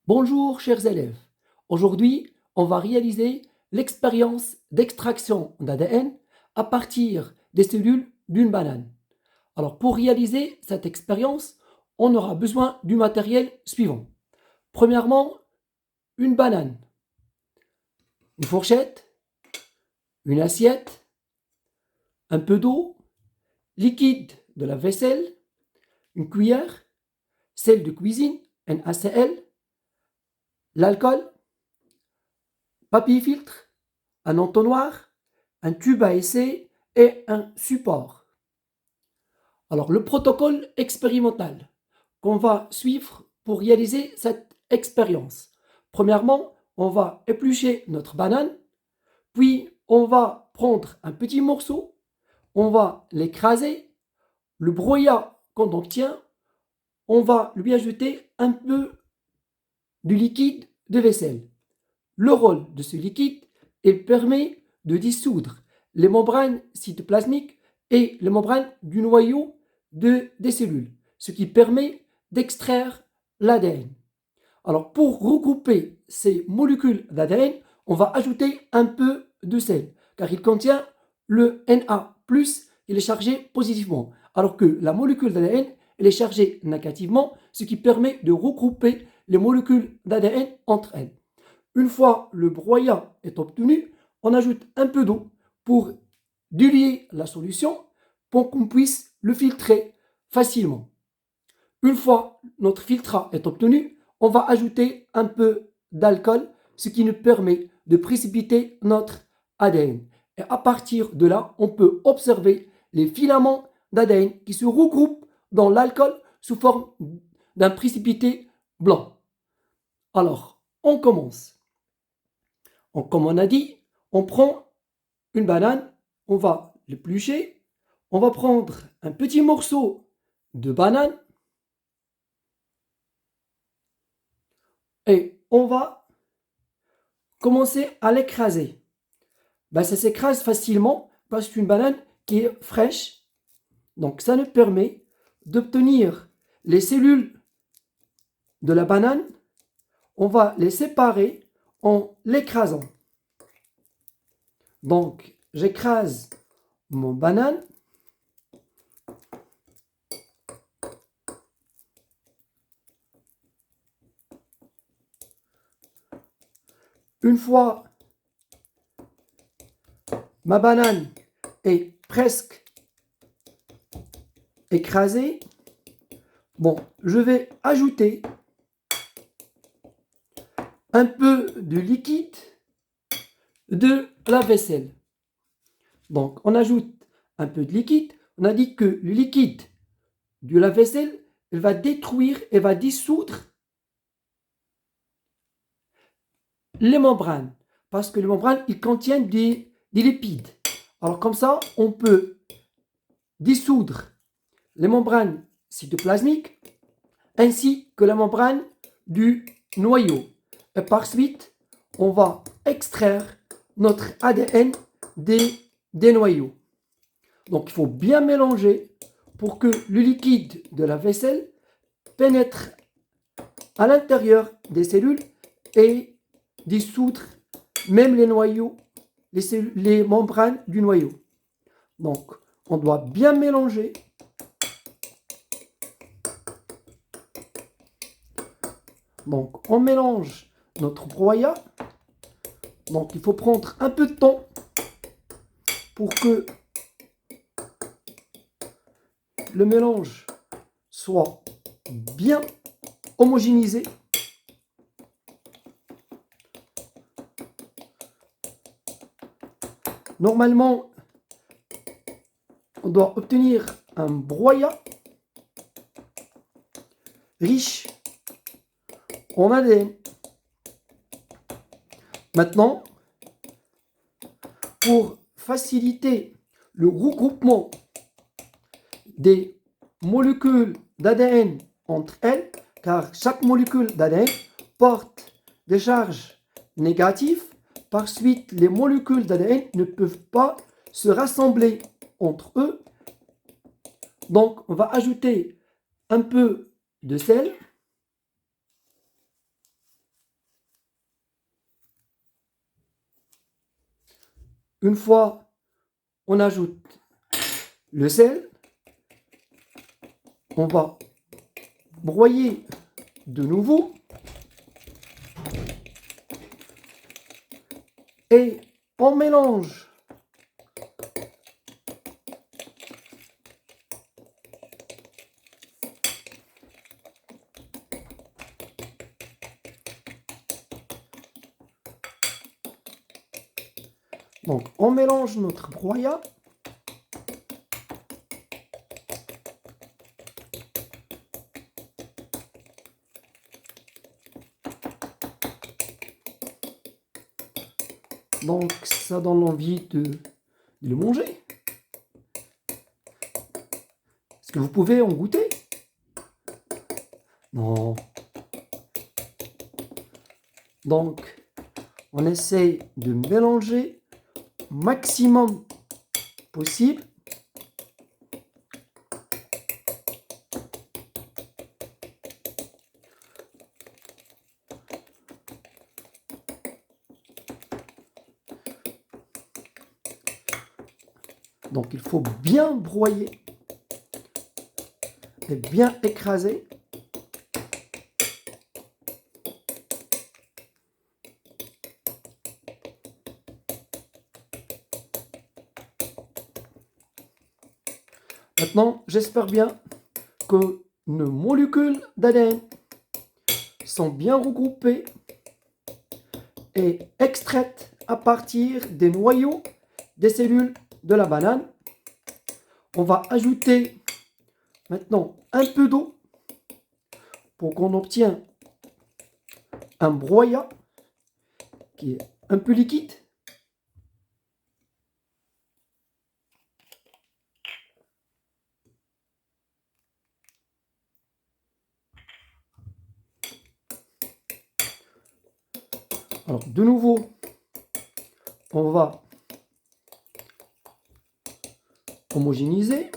Bonjour chers élèves, aujourd'hui on va réaliser l'expérience d'extraction d'ADN à partir des cellules d'une banane. Alors pour réaliser cette expérience, on aura besoin du matériel suivant. Premièrement, une banane, une fourchette, une assiette, un peu d'eau, liquide de la vaisselle, une cuillère, sel de cuisine, NaCl, l'alcool, papier filtre, un entonnoir, un tube à essai et un support. Alors, le protocole expérimental qu'on va suivre pour réaliser cette expérience. Premièrement, on va éplucher notre banane, puis on va prendre un petit morceau, on va l'écraser, le brouillard qu'on obtient, on va lui ajouter un peu du liquide de vaisselle. Le rôle de ce liquide, il permet de dissoudre les membranes cytoplasmiques et les membranes du noyau des cellules, ce qui permet d'extraire l'ADN. Alors pour regrouper ces molécules d'ADN, on va ajouter un peu de sel, car il contient le Na+, il est chargé positivement, alors que la molécule d'ADN, elle est chargée négativement, ce qui permet de regrouper les molécules d'ADN entre elles. Une fois le broyat est obtenu, on ajoute un peu d'eau pour diluer la solution pour qu'on puisse le filtrer facilement. Une fois notre filtrat est obtenu, on va ajouter un peu d'alcool, ce qui nous permet de précipiter notre ADN. Et à partir de là, on peut observer les filaments d'ADN qui se regroupent dans l'alcool sous forme d'un précipité blanc. Alors, on commence. Comme on a dit, on prend une banane, on va l'éplucher, on va prendre un petit morceau de banane et on va commencer à l'écraser. Ça s'écrase facilement parce qu'une banane qui est fraîche, donc ça nous permet d'obtenir les cellules de la banane, on va les séparer en l'écrasant. Donc j'écrase mon banane. Une fois ma banane est presque écrasée, je vais ajouter un peu de liquide de la vaisselle. Donc on ajoute un peu de liquide. On a dit que le liquide de la vaisselle, il va détruire et va dissoudre les membranes, parce que les membranes, ils contiennent des lipides. Alors comme ça, on peut dissoudre les membranes cytoplasmiques ainsi que la membrane du noyau. Et par suite, on va extraire notre ADN des noyaux. Donc il faut bien mélanger pour que le liquide de la vaisselle pénètre à l'intérieur des cellules et dissoudre même les noyaux, les membranes du noyau. Donc, on doit bien mélanger. Donc, on mélange notre broyat. Donc, il faut prendre un peu de temps pour que le mélange soit bien homogénéisé. Normalement, on doit obtenir un broyat riche en ADN. Maintenant, pour faciliter le regroupement des molécules d'ADN entre elles, car chaque molécule d'ADN porte des charges négatives, par suite les molécules d'ADN ne peuvent pas se rassembler entre eux. Donc on va ajouter un peu de sel. une fois on ajoute le sel, on va broyer de nouveau et on mélange. Donc on mélange notre broyat. Donc ça donne envie de le manger. Est-ce que vous pouvez en goûter? Non. Donc on essaye de mélanger maximum possible. Donc il faut bien broyer et bien écraser. Maintenant, j'espère bien que nos molécules d'ADN sont bien regroupées et extraites à partir des noyaux des cellules de la banane. On va ajouter maintenant un peu d'eau pour qu'on obtienne un broyat qui est un peu liquide. Alors de nouveau, on va homogénéiser.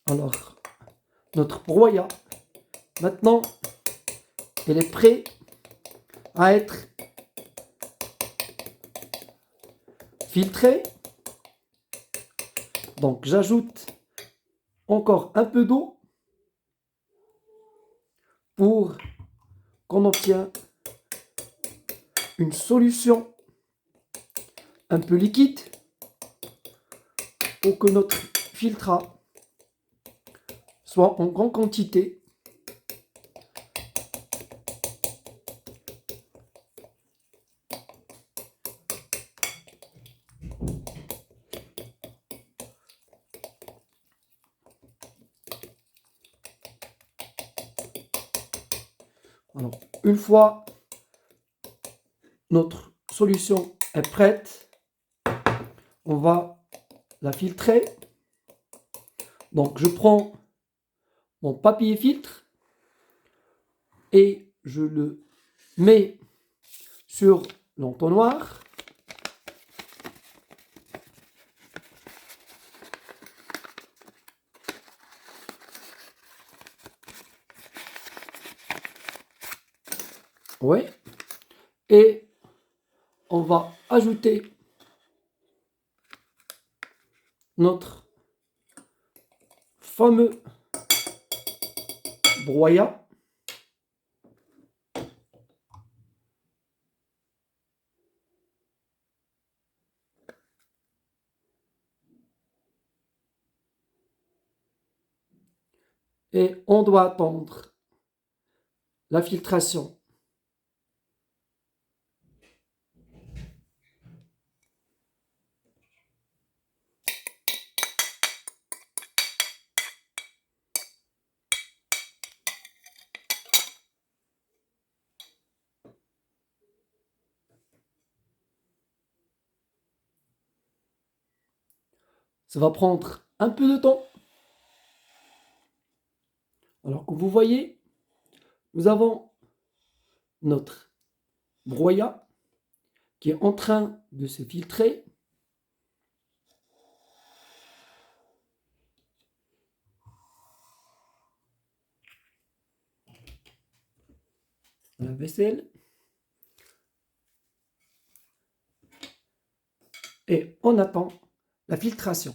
Alors, notre broyat, maintenant, il est prêt à être filtré. Donc, j'ajoute encore un peu d'eau pour qu'on obtienne une solution un peu liquide pour que notre filtrat soit en grande quantité. Alors, une fois notre solution est prête, on va la filtrer. Donc, je prends mon papier filtre et je le mets sur l'entonnoir. Oui. Et on va ajouter notre fameux broyat. Et on doit attendre la filtration. Ça va prendre un peu de temps. Alors que vous voyez, nous avons notre broyat qui est en train de se filtrer. la vaisselle. Et on attend la filtration.